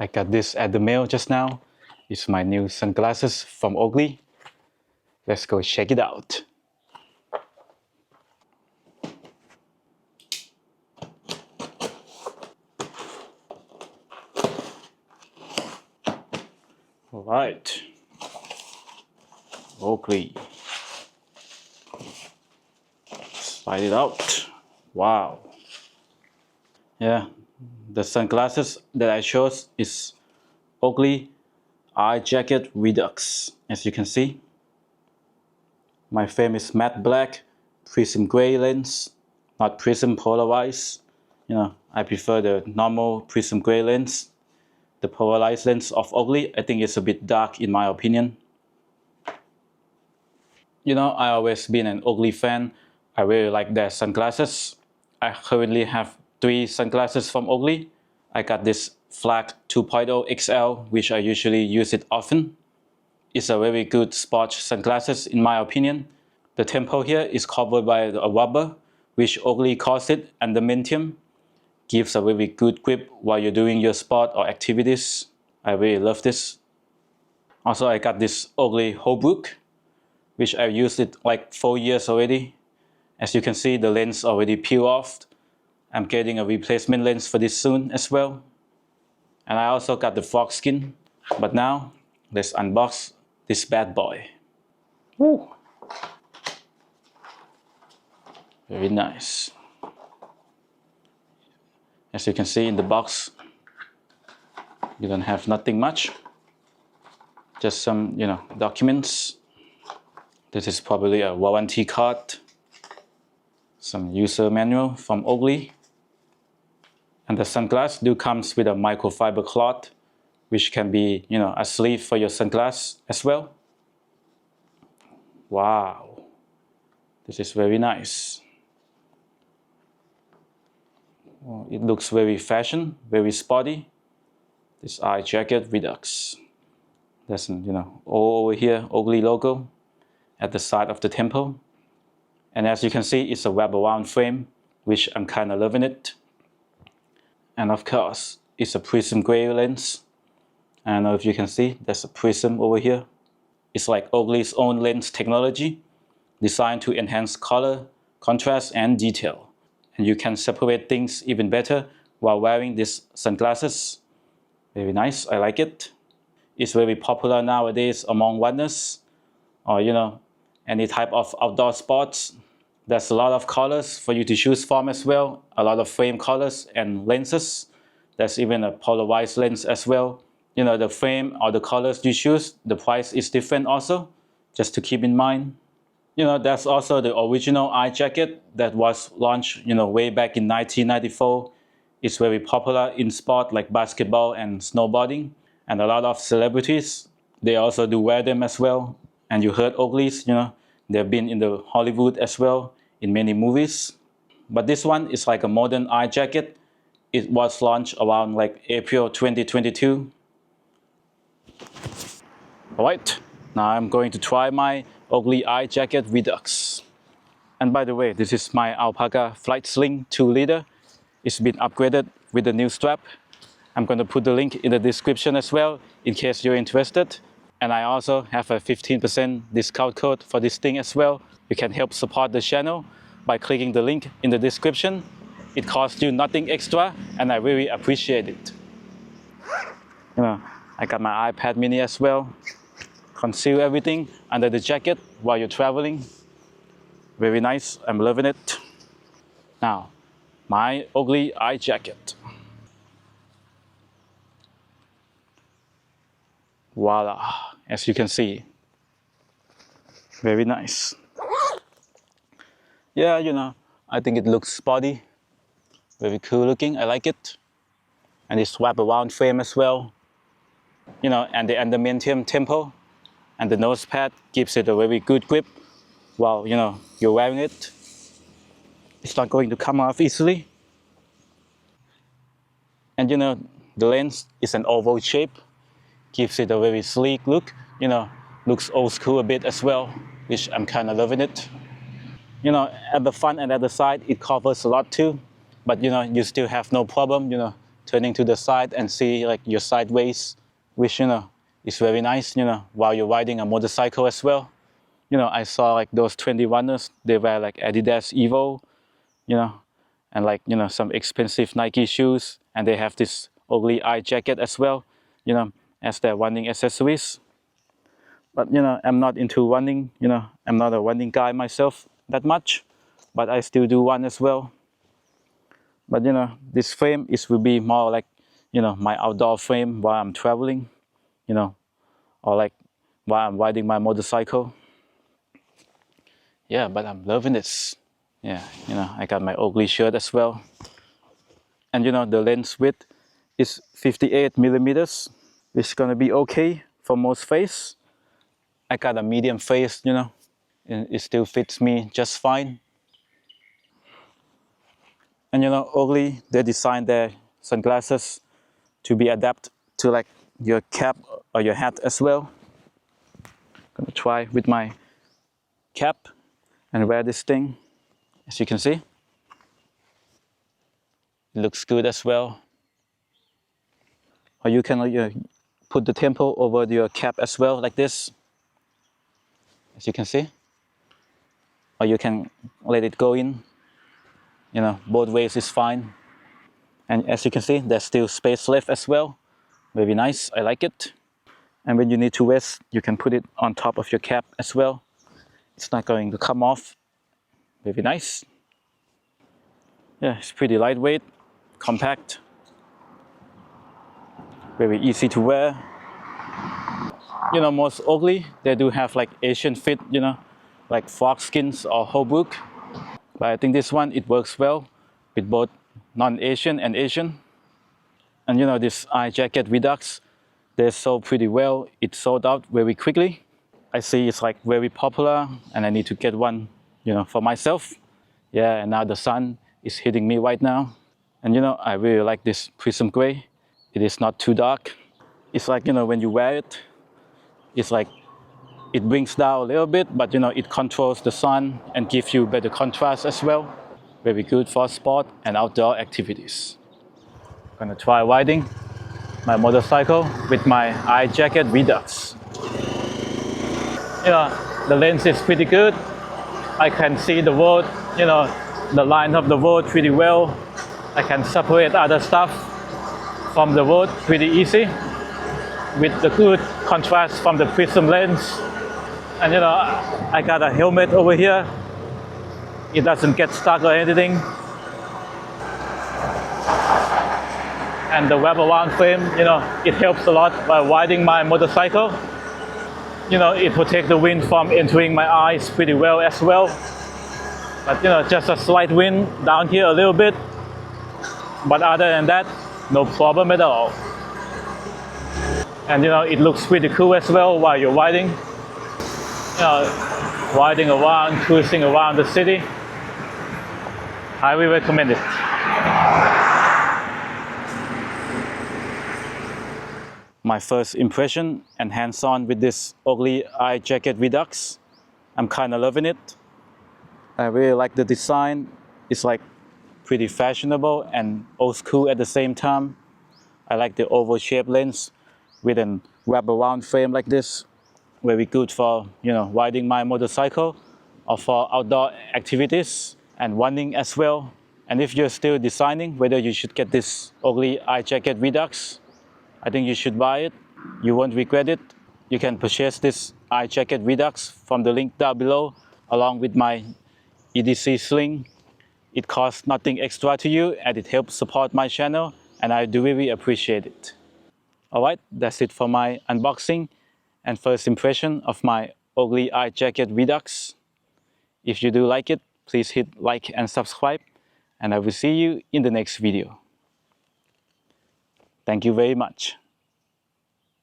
I got this at the mail just now. It's my new sunglasses from Oakley. Let's go check it out. All right. Oakley. Slide it out. Wow. Yeah, the sunglasses that I chose is Oakley Eye Jacket Redux. As you can see, my frame is matte black, Prizm gray lens, not Prizm polarized. I prefer the normal Prizm gray lens. The polarized lens of Oakley, I think it's a bit dark in my opinion. I always been an Oakley fan. I really like their sunglasses. I currently have 3 sunglasses from Oakley. I got this Flag 2.0 XL, which I usually use it often. It's a very good sports sunglasses in my opinion. The temple here is covered by a rubber, which Oakley calls it adamantium. Gives a very good grip while you're doing your sport or activities. I really love this. Also, I got this Oakley Holbrook, which I've used it like 4 years already. As you can see, the lens already peeled off. I'm getting a replacement lens for this soon as well. And I also got the frog skin. But now, let's unbox this bad boy. Woo! Very nice. As you can see in the box, you don't have nothing much. Just some, documents. This is probably a warranty card. Some user manual from Oakley. And the sunglass do comes with a microfiber cloth, which can be, a sleeve for your sunglass as well. Wow, this is very nice. Well, it looks very fashion, very sporty. This Eye Jacket Redux. There's, all over here, Oakley logo at the side of the temple. And as you can see, it's a wraparound frame, which I'm kind of loving it. And of course, it's a Prizm gray lens. I don't know if you can see, there's a Prizm over here. It's like Oakley's own lens technology, designed to enhance color, contrast, and detail. And you can separate things even better while wearing these sunglasses. Very nice, I like it. It's very popular nowadays among runners, or any type of outdoor sports. There's a lot of colors for you to choose from as well. A lot of frame colors and lenses. There's even a polarized lens as well. The frame or the colors you choose, the price is different also, just to keep in mind. That's also the original eye jacket that was launched, way back in 1994. It's very popular in sport like basketball and snowboarding. And a lot of celebrities, they also do wear them as well. And you heard Oakley's, they've been in the Hollywood as well, in many movies. But this one is like a modern eye jacket. It was launched around like April 2022. Alright, now I'm going to try my Oakley Eye Jacket Redux. And by the way, this is my Alpaca Flight Sling 2-liter. It's been upgraded with the new strap. I'm going to put the link in the description as well, in case you're interested. And I also have a 15% discount code for this thing as well. You can help support the channel by clicking the link in the description. It costs you nothing extra, and I really appreciate it. I got my iPad mini as well. Conceal everything under the jacket while you're traveling. Very nice, I'm loving it. Now, my Oakley Eye Jacket. Voila, as you can see. Very nice. Yeah, I think it looks sporty. Very cool looking, I like it. And it's wraparound frame as well. And the adamantium temple and the nose pad gives it a very good grip while, you're wearing it. It's not going to come off easily. And the lens is an oval shape. Gives it a very sleek look, looks old school a bit as well, which I'm kind of loving it. At the front and at the side, it covers a lot too, but you still have no problem, turning to the side and see like your sideways, which is very nice, while you're riding a motorcycle as well. I saw like those 20 runners, they wear like Adidas Evo, and like, some expensive Nike shoes, and they have this Oakley Eye Jacket as well, as their running accessories. But, I'm not into running, I'm not a running guy myself that much, but I still do run as well. But, this frame will be more like, my outdoor frame while I'm traveling, or like while I'm riding my motorcycle. Yeah, but I'm loving this. Yeah, I got my Oakley shirt as well. And the lens width is 58 millimeters. It's gonna be okay for most face. I got a medium face, and it still fits me just fine. And Oakley, they designed their sunglasses to be adapted to like your cap or your hat as well. Gonna try with my cap and wear this thing. As you can see, it looks good as well. Or you can put the temple over your cap as well, like this, as you can see. Or you can let it go in. Both ways is fine. And as you can see, there's still space left as well. Very nice, I like it. And when you need to rest, you can put it on top of your cap as well. It's not going to come off. Very nice. Yeah, it's pretty lightweight, compact, very easy to wear. Most Oakley, they do have like Asian fit, like frog skins or Holbrook. But I think this one, it works well with both non-Asian and Asian. And this Eye Jacket Redux, they sold pretty well. It sold out very quickly. I see it's like very popular and I need to get one, for myself. Yeah, and now the sun is hitting me right now. And I really like this Prizm gray. It is not too dark. It's like, when you wear it, it's like it brings down a little bit, but it controls the sun and gives you better contrast as well. Very good for sport and outdoor activities. I'm gonna try riding my motorcycle with my Eye Jacket Redux. The lens is pretty good. I can see the road, the line of the road pretty well. I can separate other stuff from the road pretty easy with the good contrast from the Prizm lens. And I got a helmet over here. It doesn't get stuck or anything. And the wraparound frame, it helps a lot by riding my motorcycle. It protects the wind from entering my eyes pretty well as well. But just a slight wind down here a little bit. But other than that, no problem at all. And it looks pretty cool as well while you're riding. Riding around, cruising around the city. Highly recommend it. My first impression and hands-on with this Oakley Eye Jacket Redux. I'm kind of loving it. I really like the design. It's like pretty fashionable and old school at the same time. I like the oval shaped lens with an wraparound frame like this. Very good for riding my motorcycle or for outdoor activities and running as well. And if you're still deciding whether you should get this Oakley Eye Jacket Redux, I think you should buy it. You won't regret it. You can purchase this Eye Jacket Redux from the link down below along with my EDC sling. It costs nothing extra to you and it helps support my channel and I do really appreciate it. Alright, that's it for my unboxing and first impression of my Oakley Eye Jacket Redux. If you do like it, please hit like and subscribe and I will see you in the next video. Thank you very much.